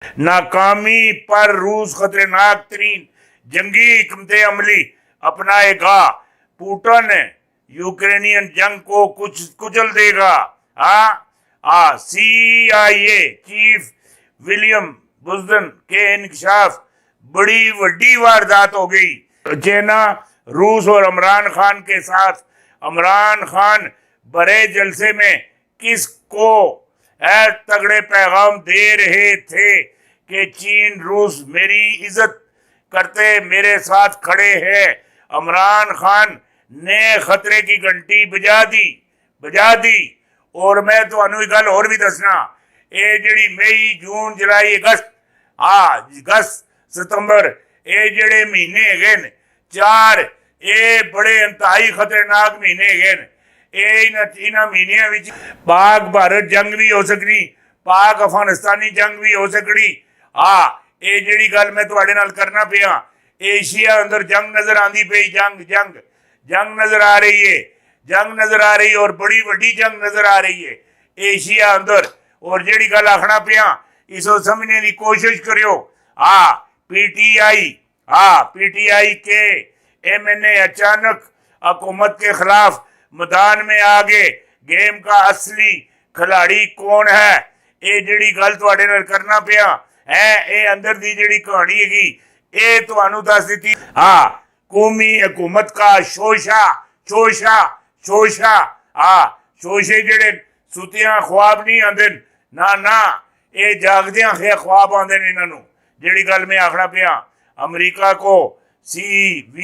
नाकामी पर रूस खतरनाक तरीन जंगी हिकमत अमली अपनाएगा। पुतिन यूक्रेनियन जंग को कुचल देगा। CIA चीफ विलियम बुजन के इंकशाफ बड़ी वड्डी वारदात हो गई। चेना रूस और इमरान खान के साथ इमरान खान बड़े जलसे में किसको तगड़े पैगाम दे रहे थे कि चीन रूस मेरी इज्जत करते मेरे साथ खड़े हैं। इमरान खान ने खतरे की घंटी बजा दी। और मैं तो एक गल और भी दसना, ये जी मई जून जुलाई अगस्त सितंबर ये जेड़े महीने है चार, ये बड़े इंतहाई खतरनाक महीने है। इन्होंने महीनों में पाक भारत जंग भी हो सकती, पाक अफगानिस्तानी जंग भी हो सकती। ये जी गल मैं तुहाडे नाल करना पिया, एशिया अंदर जंग नजर आती पई, जंग नजर आ रही है, जंग नजर आ रही है और बड़ी वड्डी जंग नजर आ रही है एशिया अंदर। और जी गल आखना पिया इसको समझने की कोशिश करियो। पीटीआई के MNA अचानक हुकूमत के खिलाफ मैदान में आ गए। गेम का असली खिलाड़ी कौन है, ये जी गल तुहाडे नाल करना पिया है। ये अंदर दी जी कहानी हैगी ये तुहानू दस दी। कौमी हुकूमत का शोशे जेड़े सुतियां ख्वाब नहीं आते ना ये जागदियां ख्वाब आते इन्हों। जी गल मैं आखना पिया अमरीका को CV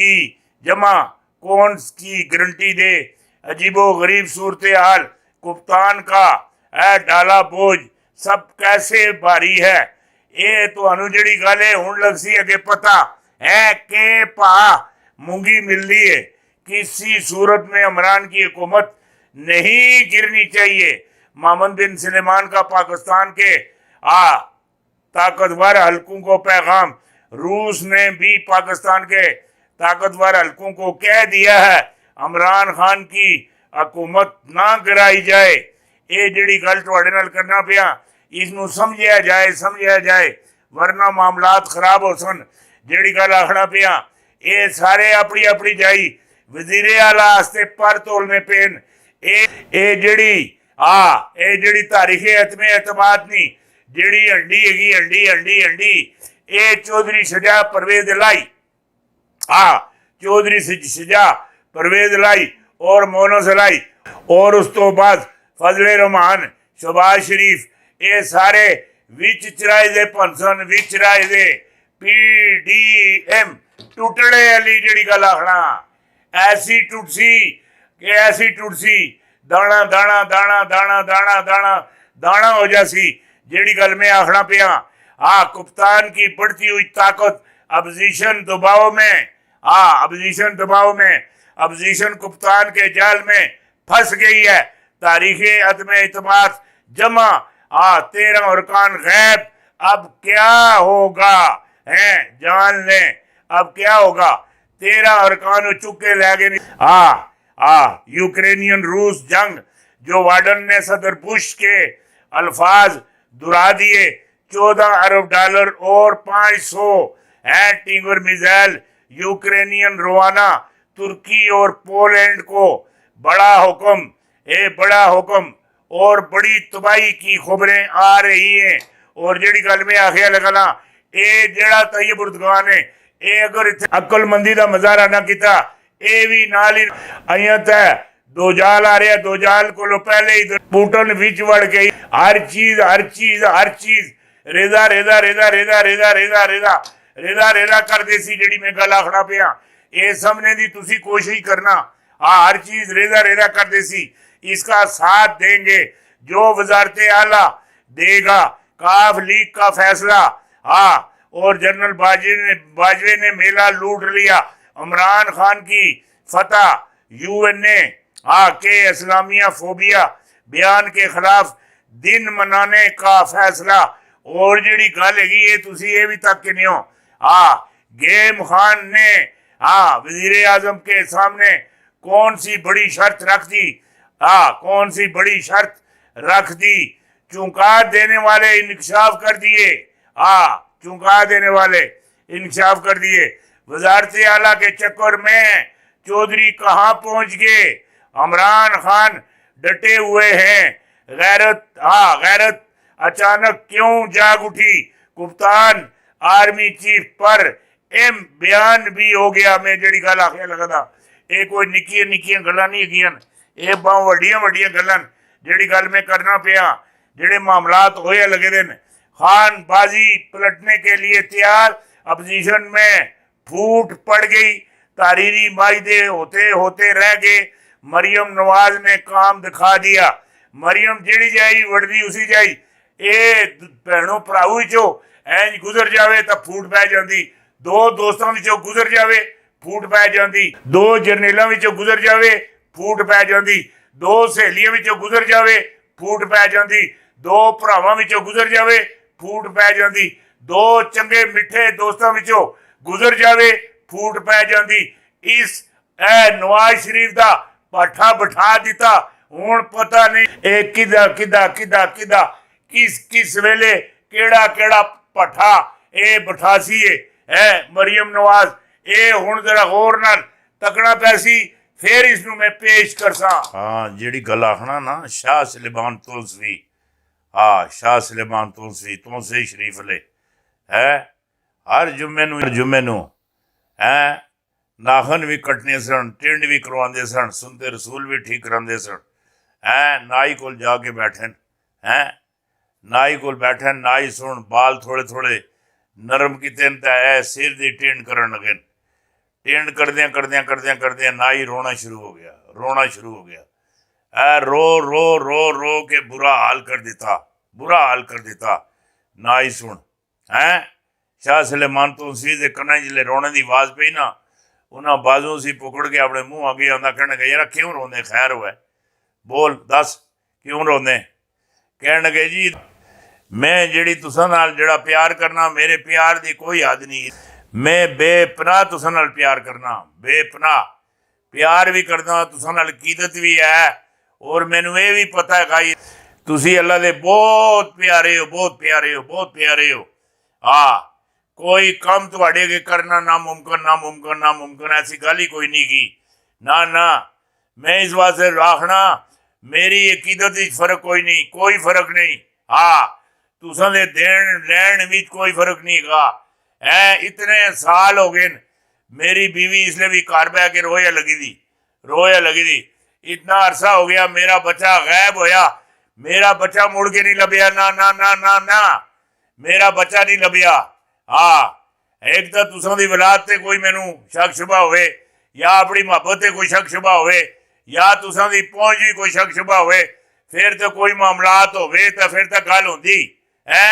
जमा कौन की गारंटी दे। अजीबो गरीब सूरत हाल, कप्तान का डाला बोझ सब कैसे भारी है। ये तुहानू जी गल है हुण लग सी अगे पता है कि भा मूंगी मिलती है। किसी सूरत में इमरान की हुकूमत नहीं गिरनी चाहिए। मोहम्मद बिन सलमान का पाकिस्तान के ताकतवर हलकों को पैगाम, रूस ने भी पाकिस्तान के ताकतवर हलकों को कह दिया है इमरान खान की हुकूमत ना गिराई जाए। ये जी गल तुहाडे नाल करना पिया इसनू समझिया जाए वरना मामलात खराब हो सन। जी गल आखना पिया ये सारे अपनी अपनी जाई वजीरे आला वास्ते पर तोलने पेन। ये जी तारीखे एतमे एतमाद नहीं जी हंडी ये चौधरी शजा परवेज लाई और मोनस लाई और उस तो बाद फजले रहमान शहबाज शरीफ ये सारे विच चराए दे पंसन विच चराए दे PDM टुटड़े अली जी गल आखना ऐसी टुटसी दाना दाना दाना दाना दाना दाना दाना हो जासी। जी गल में आखना पिया कप्तान की बढ़ती हुई ताकत अपोजिशन दबाव में अपोजिशन कप्तान के जाल में फंस गई है। तारीखे अदम इतमाद जमा 13 अरकान गैब। अब क्या होगा है जान लें, अब क्या होगा। 13 अरकान चुके ले गए। यूक्रेनियन रूस जंग जो वार्डन ने सदर बुश के अल्फाज दुहरा दिए। $14 अरब और 500 टिंगर मिसाइल यूक्रेनियन रवाना। तुर्की और पोलैंड को बड़ा हुक्म और बड़ी तबाही की खबरें आ रही हैं। और जी गल में आखिया लगना ये जड़ा तैयब उर्दगान है ये अगर इतने अकलमंदी का मुजाहरा ना किया ये भी नाल ही अयत है। दोजाल आ रहा, दोजाल को पहले ही पुतिन विच वड़ गई। हर चीज रेदा कर दे सी। जी मैं गल आखना पिया ये समझने की तुसी कोशिश करना। हर चीज रेदा कर दे सी। इसका साथ देंगे जो वजारत आला देगा। काफ लीग का फैसला और जनरल बाजवे ने मेला लूट लिया। इमरान खान की फतह। UNA के इस्लामिया फोबिया बयान के खिलाफ दिन मनाने का फैसला। और जी गल है ये तुसी ये भी तक नहीं हो। गेम खान ने वजीर आजम के सामने कौन सी बड़ी शर्त रख दी। चुंका देने वाले इंकशाफ कर दिए। चौंका देने वाले इंकशाफ कर दिए। वजारत आला के चक्कर में चौधरी कहाँ पहुंच गए? इमरान खान डटे हुए हैं। गैरत अचानक क्यों जाग उठी? कप्तान आर्मी चीफ पर एम बयान भी हो गया। मैं जड़ी गल आखिया लगदा ये कोई निक्कियां निक्कियां गल्लां नहीं हैगियां, ये बहुत वड्डियां वड्डियां गल्लां जड़ी गल मैं करना पिया। जेडे मामलात होए लगे दे न, खान बाजी पलटने के लिए तैयार। अपोजिशन में फूट पड़ गई, तारीरी मायदे होते होते रह गए। मरियम नवाज ने काम दिखा दिया। मरियम जेड़ी जाई वड़दी उसी जाई। ये भैनों भराऊ चो इंज गुजर जावे तो फूट पै जाती, दो दोस्तों विचों गुजर जावे फूट पै जाती, दो जरनेलों विचों गुजर जावे फूट पै जाती, दो सहेलियों विचों गुजर जावे फूट पै जाती, दो भरावां विचों गुजर जावे फूट पै जाती, दो चंगे मिठे दोस्तों विचों गुजर जावे फूट पै जाती। इस नवाज शरीफ का पाठा बिठा दिता। हुण पता नहीं ए किदा किदा किदा किदा किस किस वेले केड़ा केड़ा पठा ए बिठासी है मरियम नवाज। ए हुण जरा होर नाल तकड़ा पैसी फिर इसनू मैं पेश करसा। जिहड़ी गल आखना ना शाह सुलेमान तुलसी, शाह सुलेमान तुलसी तुलसी शरीफ ले है हर जुम्मे नू है नाखन भी कटने सन, टिंड भी करवाते सन, सुनते रसूल भी ठीक कराते सन। है नाई कोल जाके बैठन, है नाई कोल बैठन, नाई सुन बाल थोड़े थोड़े नरम किते है सिर दी टिंड करन लगे। टिंड करदियां करदियां करदियां करदियां नाई रोना शुरू हो गया, रोना शुरू हो गया। रो रो रो रो के बुरा हाल कर दिता, बुरा हाल कर दिता। नाई सुन है शाह सुलेमान तुलसी दे कन्ना जिले रोने की आवाज़ पई ना, उन्हें बाजू सी पकड़ के अपने मूँह अगे आंदा कहने लगे यार क्यों रोंदे, खैर हुआ बोल दस क्यों रोंदे? कहने लगे जी मैं जिहड़ी तुसां नाल जिहड़ा प्यार करना मेरे प्यार की कोई हद नहीं, मैं बेपनाह तुसां नाल प्यार करना, बेपनाह प्यार भी करना, तुसां नाल अकीदत भी है और मैनू ये भी पता है तुसी अल्लाह दे बहुत प्यारे हो, बहुत प्यारे हो, बहुत प्यारे हो। कोई कम तुहाडे अगे करना नामुमकिन नामुमकिन नामुमकिन ऐसी गल ही कोई नहीं की ना ना। मैं इस वास्ते आखना मेरी अकीदत फर्क कोई नहीं, कोई फर्क नहीं। तुसां दे देन लैन विच कोई फर्क नहीं है। इतने साल हो गए मेरी बीवी इसलिए भी घर बह के रोया लगी थी, रोया लगी थी। इतना अरसा हो गया मेरा बच्चा गायब होया, मेरा बच्चा मुड़ के नहीं लभ्या, ना ना ना ना ना मेरा बच्चा नहीं लभ्या। एक तो तुसां दी वलाद ते कोई मैनू शक शुबा होवे या अपनी मुहब्बत ते कोई शक शुबा होवे या तुसां दी पहुंच भी कोई शक शुबा होवे, फिर तो कोई मामलात होवे तो फिर तो गल होंदी है।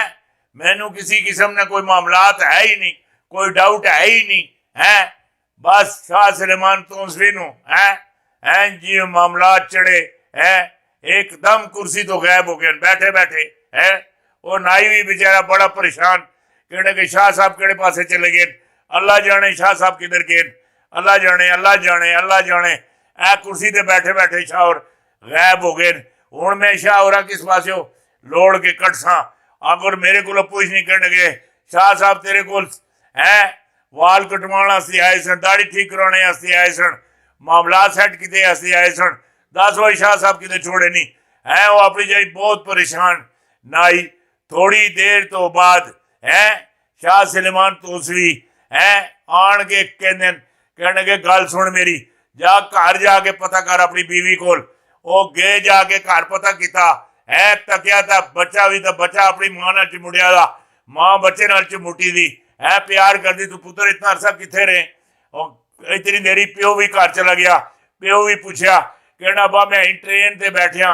मैनू किसी किस्म ने कोई मामलात है ही नहीं, कोई डाउट है ही नहीं है। बस शाह सुलेमान तुलसी नू है जी मामलात चढ़े है, एकदम कुर्सी तो गायब हो गए बैठे बैठे है। वो नाई भी बेचारा बड़ा परेशान, कहने के शाह साहब केड़े पासे चले गए, अल्लाह जाने शाह साहब किधर गए, अल्लाह जाने अल्लाह जाने अल्लाह जाने। ए कुर्सी ते बैठे बैठे शाह और गायब हो गए। हुण मैं शाह और किस पास लोड़ के कटसा अगर मेरे को पुछ नहीं कहने गए शाह साहब तेरे को है वाल कटवाने वास्ते आए सन, दाढ़ी ठीक कराने वास्ते आए सन, मामला सैट किते वास्ते आए सन। 10 बजे शाह साहब किते छोड़े नहीं है, वो अपनी जाई बहुत परेशान। नाई थोड़ी देर तो बाद है शाह सुलेमान तुलसी है आन के कहने के गल सुन मेरी, जा घर जाके पता कर अपनी बीवी को। वो गए जाके घर पता किया है, तकिया था बच्चा भी तो बच्चा अपनी मां नाल चिमुड़िया दा, मां बच्चे नाल चिमुटी दी है, प्यार कर दी। तू पुत्र इतना अरसा किथे रहे? इतनी देरी प्यो भी घर चला गया, प्यो भी पूछया कहना बा मैं ट्रेन से बैठिया,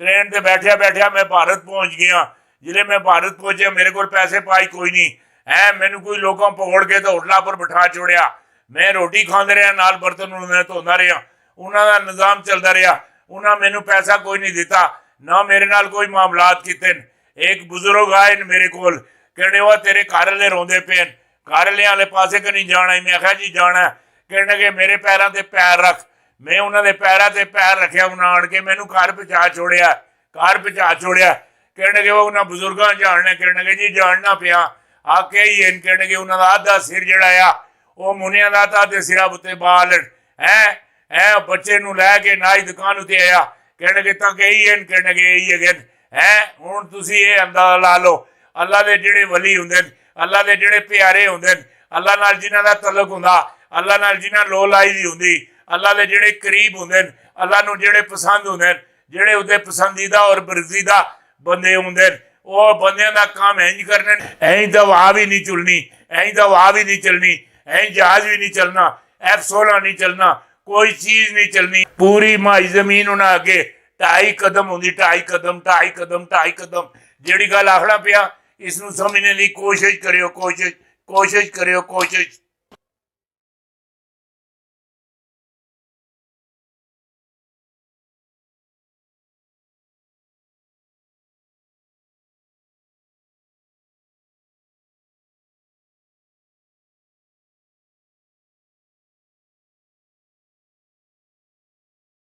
ट्रेन से बैठिया बैठिया मैं भारत पहुंच गया। जिले मैं भारत पहुंचे मेरे को पैसे पाई कोई नहीं है, मैनू कोई लोगों पकड़ के तो होटलों पर बिठा छोड़िया। मैं रोटी खाते रहा नाल बर्तन धोता रहा, उन्होंने निज़ाम चलता रहा, उन्हें मैनू पैसा कोई नहीं दिता ना मेरे नाल कोई मामलात किते। एक बुजुर्ग आए मेरे को कहने वो तेरे घर वाले रोंदे पे, घर वाले वाले पासे कि नहीं जाना? मैं आख्या जी जाना। कहने के मेरे पैरों से पैर रख। मैं उन्होंने पैरों से पैर रखा, उन्हें आन के मैनू घर पहुँचा छोड़िया, घर पहुँचा छोड़िया। कहने के वो उन्हें बुजुर्गों जानने, कहने के जी जानना पिया ਆਕੇ ਹੀ ਹਨ ਕਹਿਣਗੇ ਉਹਨਾਂ ਦਾ ਅੱਧਾ ਸਿਰ ਜਿਹੜਾ ਆ ਉਹ ਮੁੰਨਿਆਂ ਦਾ ਤਾਂ ਅੱਧੇ ਸਿਰਾਂ ਉੱਤੇ ਬਾਲ ਹੈ ਬੱਚੇ ਨੂੰ ਲੈ ਕੇ ਨਾਈ ਦੁਕਾਨ ਉੱਤੇ ਆਇਆ ਕਹਿਣਗੇ ਤਾਂ ਕਹੀ ਹਨ ਕਹਿਣਗੇ ਇਹੀ ਹੈਗੇ ਹੈ। ਹੁਣ ਤੁਸੀਂ ਇਹ ਅੰਦਾਜ਼ਾ ਲਾ ਲਓ ਅੱਲਾ ਦੇ ਜਿਹੜੇ ਵਲੀ ਹੁੰਦੇ ਨੇ, ਅੱਲਾ ਦੇ ਜਿਹੜੇ ਪਿਆਰੇ ਹੁੰਦੇ ਨੇ, ਅੱਲਾ ਨਾਲ ਜਿਨ੍ਹਾਂ ਦਾ ਤਲਕ ਹੁੰਦਾ, ਅੱਲਾ ਨਾਲ ਜਿਨ੍ਹਾਂ ਲੋ ਲਾਈ ਦੀ ਹੁੰਦੀ, ਅੱਲਾ ਦੇ ਜਿਹੜੇ ਕਰੀਬ ਹੁੰਦੇ ਨੇ, ਅੱਲਾ ਨੂੰ ਜਿਹੜੇ ਪਸੰਦ ਹੁੰਦੇ ਨੇ, ਜਿਹੜੇ ਉਹਦੇ ਪਸੰਦੀਦਾ ਔਰ ਬਰਜ਼ੀਦਾ ਬੰਦੇ ਹੁੰਦੇ ਨੇ, ਉਹ ਬੰਦਿਆਂ ਦਾ ਕੰਮ ਇੰਜ ਕਰਨੇ ਐਂ ਤਾਂ ਵਾਹ ਵੀ ਨਹੀਂ ਚੁਲਣੀ, ਐਂ ਤਾਂ ਵਾਹ ਵੀ ਨਹੀਂ ਚੱਲਣੀ, ਐਂ ਜਹਾਜ਼ ਵੀ ਨਹੀਂ ਚੱਲਣਾ, F-16 नहीं चलना, कोई चीज नहीं चलनी। पूरी माई जमीन उन्हें अगे 2.5 कदम होंगी, 2.5 कदम जिहड़ी गल आखना पिया इसनूं समझने की कोशिश करियो, कोशिश करियो।